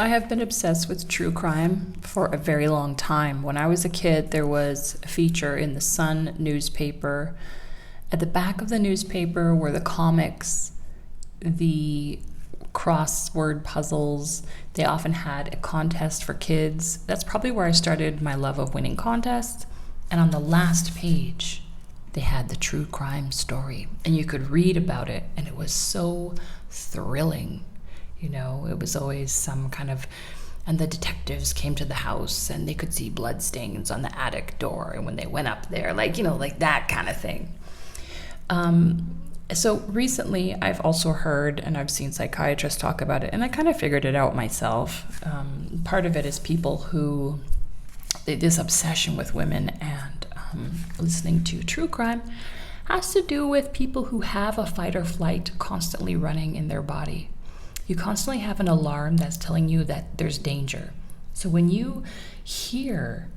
I have been obsessed with true crime for a very long time. When I was a kid, there was a feature in the Sun newspaper. At the back of the newspaper were the comics, the crossword puzzles. They often had a contest for kids. That's probably where I started my love of winning contests. And on the last page, they had the true crime story. And you could read about it, and it was so thrilling. It was always some kind of, and the detectives came to the house and they could see bloodstains on the attic door. And when they went up there, like that kind of thing. So recently I've also heard, and I've seen psychiatrists talk about it, and I kind of figured it out myself. Part of it is people who, this obsession with women and listening to true crime has to do with people who have a fight or flight constantly running in their body. You constantly have an alarm that's telling you that there's danger. So when you hear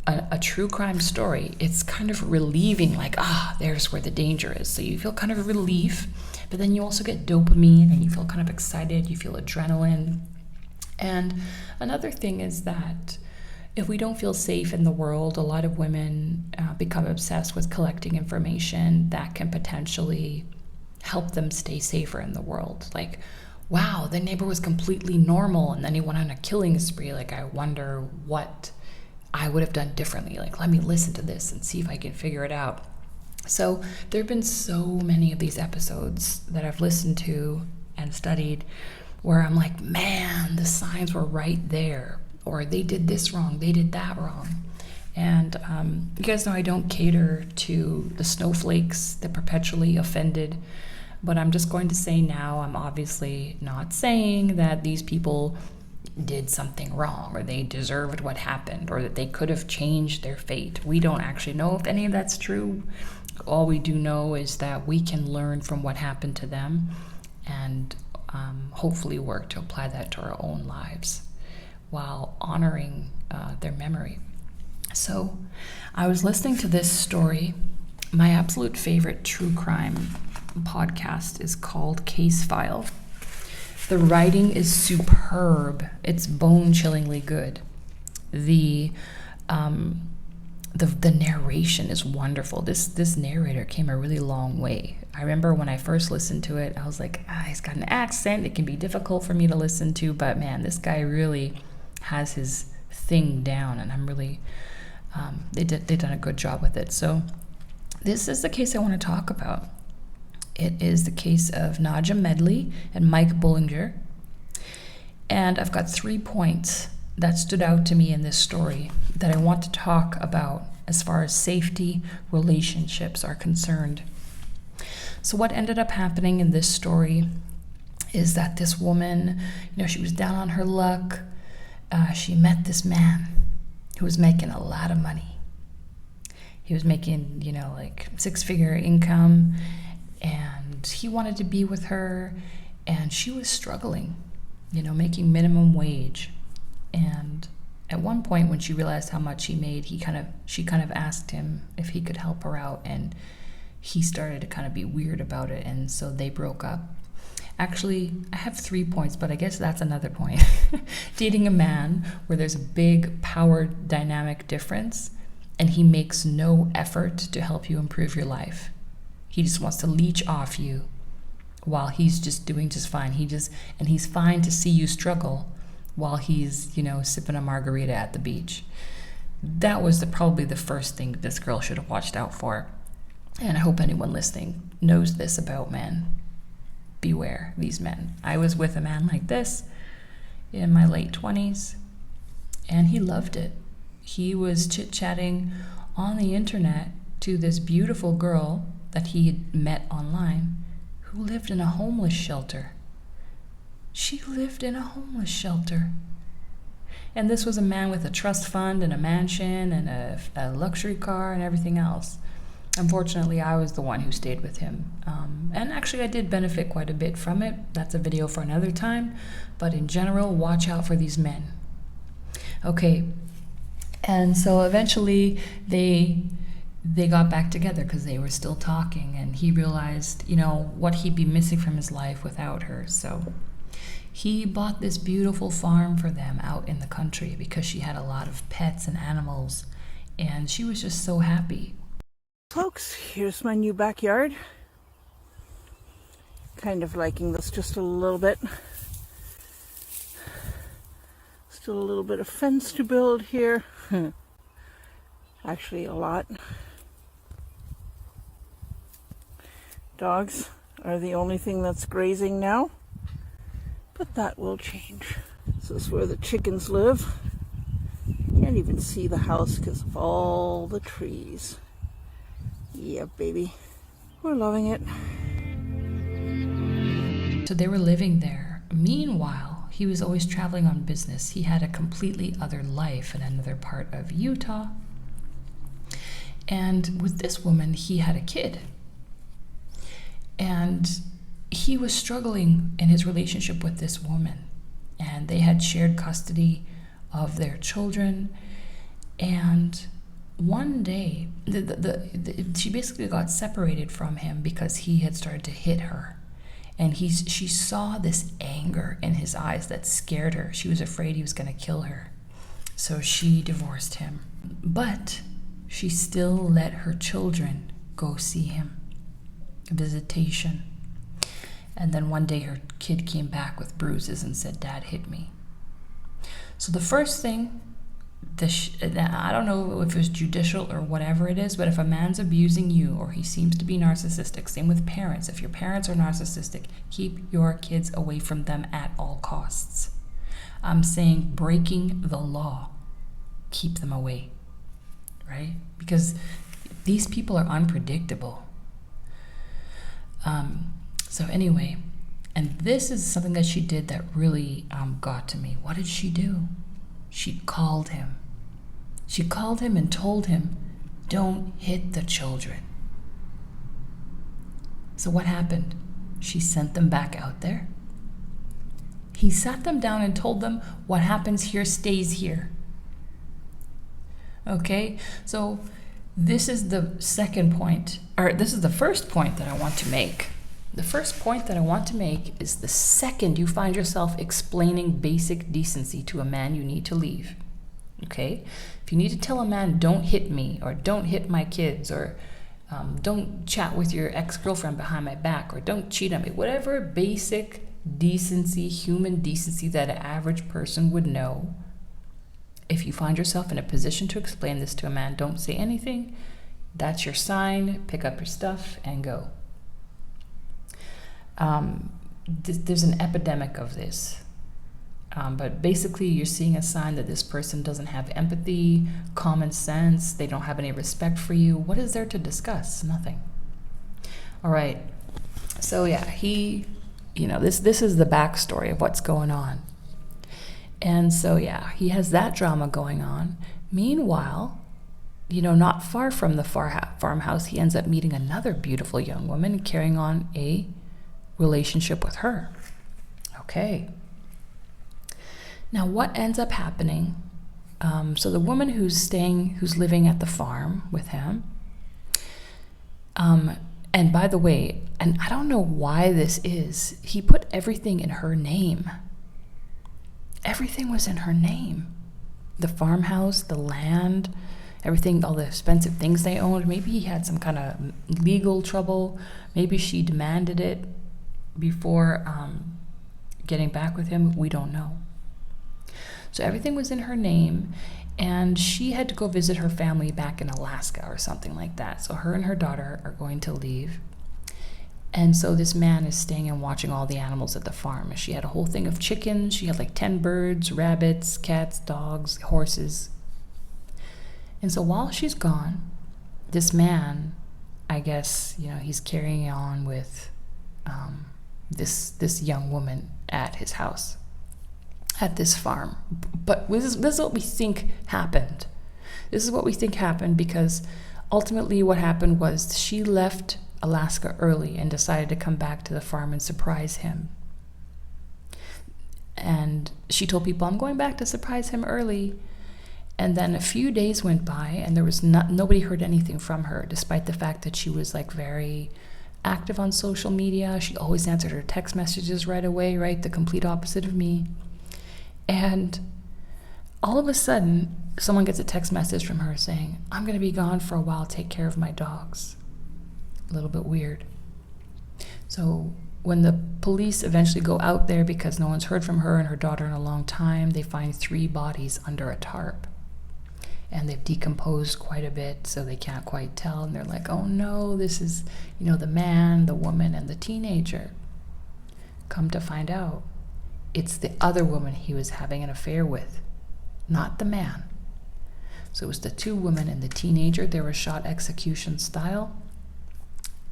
a true crime story, it's kind of relieving, like, there's where the danger is. So you feel kind of relief, but then you also get dopamine and you feel kind of excited, you feel adrenaline. And another thing is that if we don't feel safe in the world, a lot of women become obsessed with collecting information that can potentially help them stay safer in the world. Like, wow, the neighbor was completely normal and then he went on a killing spree. Like, I wonder what I would have done differently. Like, let me listen to this and see if I can figure it out. So there have been so many of these episodes that I've listened to and studied where I'm like, man, the signs were right there. Or they did this wrong, they did that wrong. And you guys know I don't cater to the snowflakes, the perpetually offended. But I'm just going to say now, I'm obviously not saying that these people did something wrong or they deserved what happened or that they could have changed their fate. We don't actually know if any of that's true. All we do know is that we can learn from what happened to them and hopefully work to apply that to our own lives while honoring their memory. So I was listening to this story. My absolute favorite true crime podcast is called Case File. The writing is superb. It's bone-chillingly good. The narration is wonderful. This narrator came a really long way. I remember when I first listened to it, I was like, he's got an accent. It can be difficult for me to listen to, but man, this guy really has his thing down, and I'm really they've done a good job with it. So this is the case I want to talk about. It is the case of Nadja Medley and Mike Bullinger. And I've got 3 points that stood out to me in this story that I want to talk about as far as safety relationships are concerned. So what ended up happening in this story is that this woman, she was down on her luck. She met this man who was making a lot of money. He was making, like 6-figure income. And he wanted to be with her, and she was struggling, making minimum wage. And at one point, when she realized how much he made, she kind of asked him if he could help her out, and he started to kind of be weird about it, and so they broke up. Actually, I have 3 points, but I guess that's another point. Dating a man where there's a big power dynamic difference, and he makes no effort to help you improve your life. He just wants to leech off you while he's just doing just fine. And he's fine to see you struggle while he's, sipping a margarita at the beach. That was probably the first thing this girl should have watched out for. And I hope anyone listening knows this about men. Beware these men. I was with a man like this in my late 20s, and he loved it. He was chit-chatting on the internet to this beautiful girl that he had met online, who lived in a homeless shelter. She lived in a homeless shelter. And this was a man with a trust fund and a mansion and a luxury car and everything else. Unfortunately, I was the one who stayed with him. And actually, I did benefit quite a bit from it. That's a video for another time. But in general, watch out for these men. Okay. And so eventually, they got back together because they were still talking, and he realized, what he'd be missing from his life without her. So He bought this beautiful farm for them out in the country because she had a lot of pets and animals, and she was just so happy. Folks, here's my new backyard. Kind of liking this just a little bit. Still a little bit of fence to build here. Actually, a lot. Dogs are the only thing that's grazing now, but that will change. This is where the chickens live. Can't even see the house because of all the trees. Yeah, baby. We're loving it. So they were living there. Meanwhile, he was always traveling on business. He had a completely other life in another part of Utah. And with this woman, he had a kid. And he was struggling in his relationship with this woman. And they had shared custody of their children. And one day, she basically got separated from him because he had started to hit her. And she saw this anger in his eyes that scared her. She was afraid he was going to kill her. So she divorced him. But she still let her children go see him. A visitation. And then one day her kid came back with bruises and said, "Dad hit me." So the first thing, I don't know if it's judicial or whatever it is, but if a man's abusing you or he seems to be narcissistic, same with parents. If your parents are narcissistic, keep your kids away from them at all costs. I'm saying breaking the law, keep them away, right? Because these people are unpredictable. So anyway, and this is something that she did that really got to me. What did she do? She called him. She called him and told him, "Don't hit the children." So what happened? She sent them back out there. He sat them down and told them, "What happens here stays here." Okay, so this is the second point, or this is the first point that I want to make. The first point that I want to make is the second you find yourself explaining basic decency to a man, you need to leave. Okay? If you need to tell a man, "Don't hit me," or "Don't hit my kids," or "Don't chat with your ex-girlfriend behind my back," or "Don't cheat on me," whatever basic decency, human decency that an average person would know, if you find yourself in a position to explain this to a man, don't say anything. That's your sign. Pick up your stuff and go. There's an epidemic of this. But basically, you're seeing a sign that this person doesn't have empathy, common sense. They don't have any respect for you. What is there to discuss? Nothing. All right. So yeah, this is the backstory of what's going on. And so yeah, he has that drama going on. Meanwhile, not far from the farmhouse, he ends up meeting another beautiful young woman and carrying on a relationship with her. Okay. Now, what ends up happening? So the woman who's living at the farm with him, and by the way, and I don't know why this is, he put everything in her name. Everything was in her name. The farmhouse, the land, everything, all the expensive things they owned. Maybe he had some kind of legal trouble. Maybe she demanded it before getting back with him. We don't know. So everything was in her name, and she had to go visit her family back in Alaska or something like that. So her and her daughter are going to leave. And so this man is staying and watching all the animals at the farm. She had a whole thing of chickens. She had like 10 birds, rabbits, cats, dogs, horses. And so while she's gone, this man, I guess, he's carrying on with this young woman at his house, at this farm. But this is what we think happened. This is what we think happened because ultimately what happened was she left Alaska early and decided to come back to the farm and surprise him. And she told people, "I'm going back to surprise him early." And then a few days went by and there was nobody heard anything from her, despite the fact that she was like very active on social media. She always answered her text messages right away, right? The complete opposite of me. And all of a sudden, someone gets a text message from her saying, I'm going to be gone for a while, take care of my dogs. A little bit weird. So when the police eventually go out there, because no one's heard from her and her daughter in a long time, they find 3 bodies under a tarp. And they've decomposed quite a bit, so they can't quite tell. And they're like, oh no, this is, the man, the woman, and the teenager. Come to find out, it's the other woman he was having an affair with, not the man. So it was the 2 women and the teenager. They were shot execution style.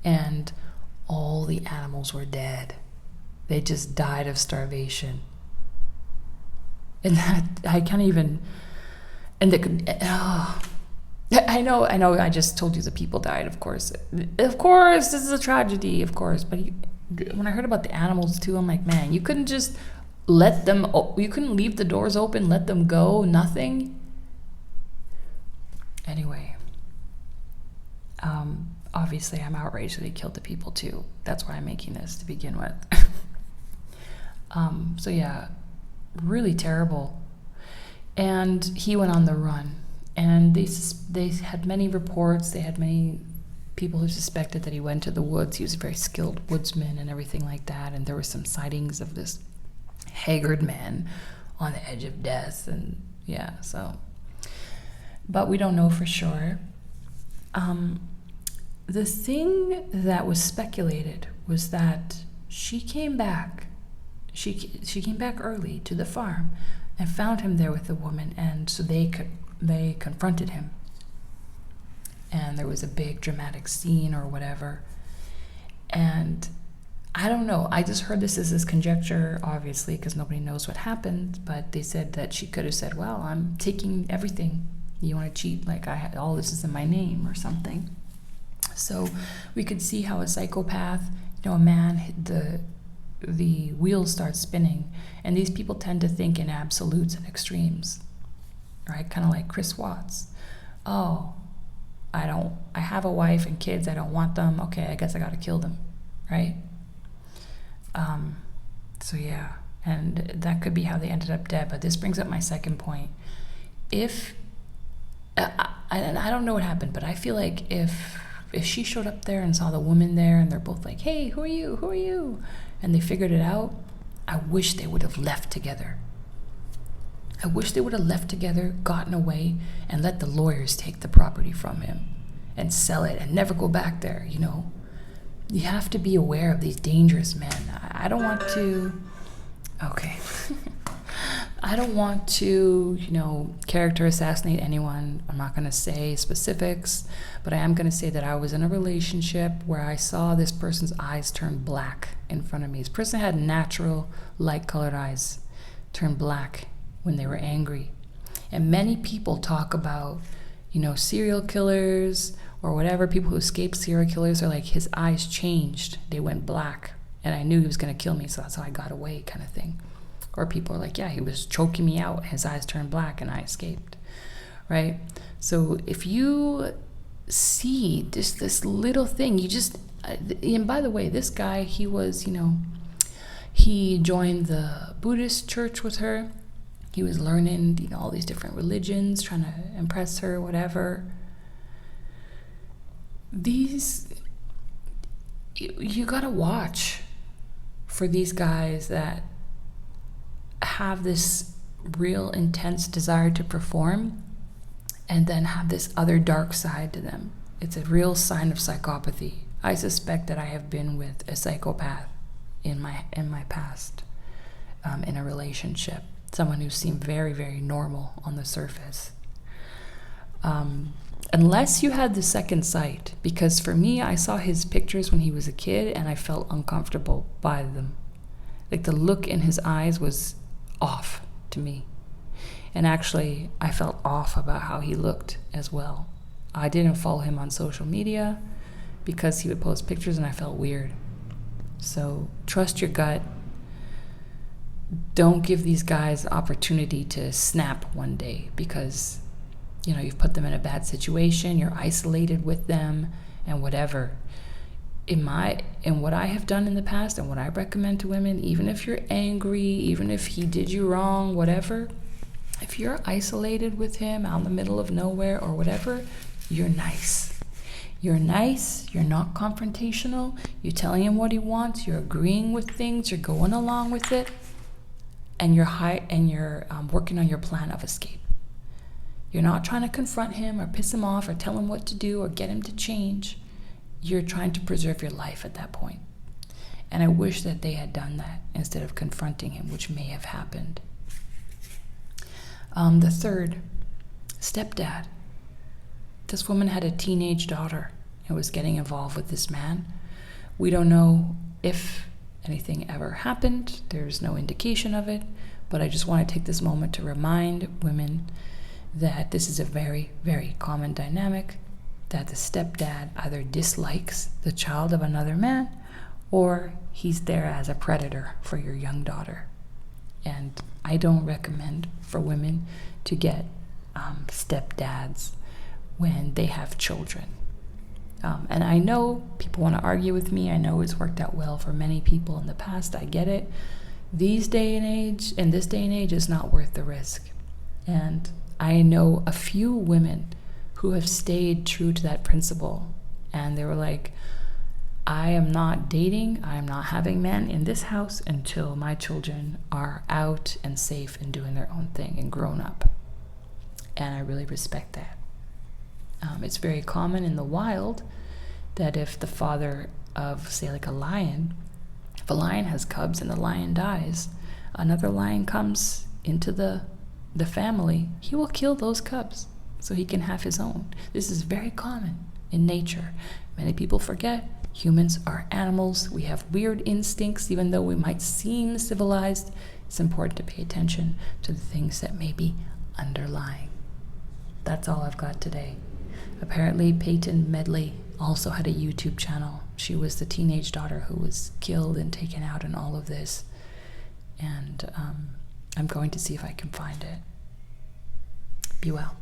And all the animals were dead. They just died of starvation. And that, I can't even... And I know, I just told you the people died, of course. Of course, this is a tragedy, of course. But when I heard about the animals, too, I'm like, man, you couldn't just you couldn't leave the doors open, let them go, nothing? Anyway, obviously I'm outraged that he killed the people, too. That's why I'm making this to begin with. So yeah, really terrible. And he went on the run, and they had many reports. They had many people who suspected that he went to the woods. He was a very skilled woodsman and everything like that. And there were some sightings of this haggard man on the edge of death. And yeah, so, but we don't know for sure. The thing that was speculated was that she came back. She came back early to the farm and found him there with the woman, and so they confronted him. And there was a big dramatic scene or whatever. And I don't know, I just heard this as conjecture, obviously, because nobody knows what happened, but they said that she could have said, well, I'm taking everything. You want to cheat, like all this is in my name or something. So we could see how a psychopath, a man, the wheels start spinning, and these people tend to think in absolutes and extremes, right? Kind of like Chris Watts. Oh, I have a wife and kids, I don't want them, okay, I guess I gotta kill them, right? So yeah, and that could be how they ended up dead. But this brings up my second point. If and I don't know what happened, but I feel like if she showed up there and saw the woman there, and they're both like, hey, who are you, and they figured it out, I wish they would have left together. I wish they would have left together, gotten away, and let the lawyers take the property from him and sell it and never go back there, You have to be aware of these dangerous men. I don't want to... Okay. I don't want to, character assassinate anyone. I'm not going to say specifics, but I am going to say that I was in a relationship where I saw this person's eyes turn black in front of me. This person had natural, light-colored eyes turn black when they were angry. And many people talk about, serial killers or whatever, people who escape serial killers are like, his eyes changed. They went black, and I knew he was going to kill me, so that's how I got away, kind of thing. Or people are like, yeah, he was choking me out, his eyes turned black, and I escaped, right? So if you see just this little thing, you just, and by the way, this guy, he was, he joined the Buddhist church with her. He was learning, all these different religions, trying to impress her, whatever. You gotta watch for these guys that have this real intense desire to perform and then have this other dark side to them. It's a real sign of psychopathy. I suspect that I have been with a psychopath in my past, in a relationship, someone who seemed very, very normal on the surface. Unless you had the second sight, because for me, I saw his pictures when he was a kid and I felt uncomfortable by them. Like the look in his eyes was off to me. And actually, I felt off about how he looked as well. I didn't follow him on social media because he would post pictures and I felt weird. So trust your gut. Don't give these guys the opportunity to snap one day because, you've put them in a bad situation, you're isolated with them and whatever. in what I have done in the past and what I recommend to women, even if you're angry, even if he did you wrong, whatever, if you're isolated with him out in the middle of nowhere or whatever, you're nice. You're nice, you're not confrontational, you're telling him what he wants, you're agreeing with things, you're going along with it, and you're working on your plan of escape. You're not trying to confront him or piss him off or tell him what to do or get him to change. You're trying to preserve your life at that point. And I wish that they had done that instead of confronting him, which may have happened. The third, stepdad. This woman had a teenage daughter and was getting involved with this man. We don't know if anything ever happened. There's no indication of it. But I just want to take this moment to remind women that this is a very, very common dynamic, that the stepdad either dislikes the child of another man or he's there as a predator for your young daughter. And I don't recommend for women to get stepdads when they have children. And I know people want to argue with me. I know it's worked out well for many people in the past. I get it. In this day and age, it's not worth the risk. And I know a few women who have stayed true to that principle. And they were like, I am not dating, I am not having men in this house until my children are out and safe and doing their own thing and grown up. And I really respect that. It's very common in the wild that if the father of, say, like a lion, if a lion has cubs and the lion dies, another lion comes into the family, he will kill those cubs so he can have his own. This is very common in nature. Many people forget humans are animals. We have weird instincts. Even though we might seem civilized, it's important to pay attention to the things that may be underlying. That's all I've got today. Apparently, Payton Medley also had a YouTube channel. She was the teenage daughter who was killed and taken out in all of this. And I'm going to see if I can find it. Be well.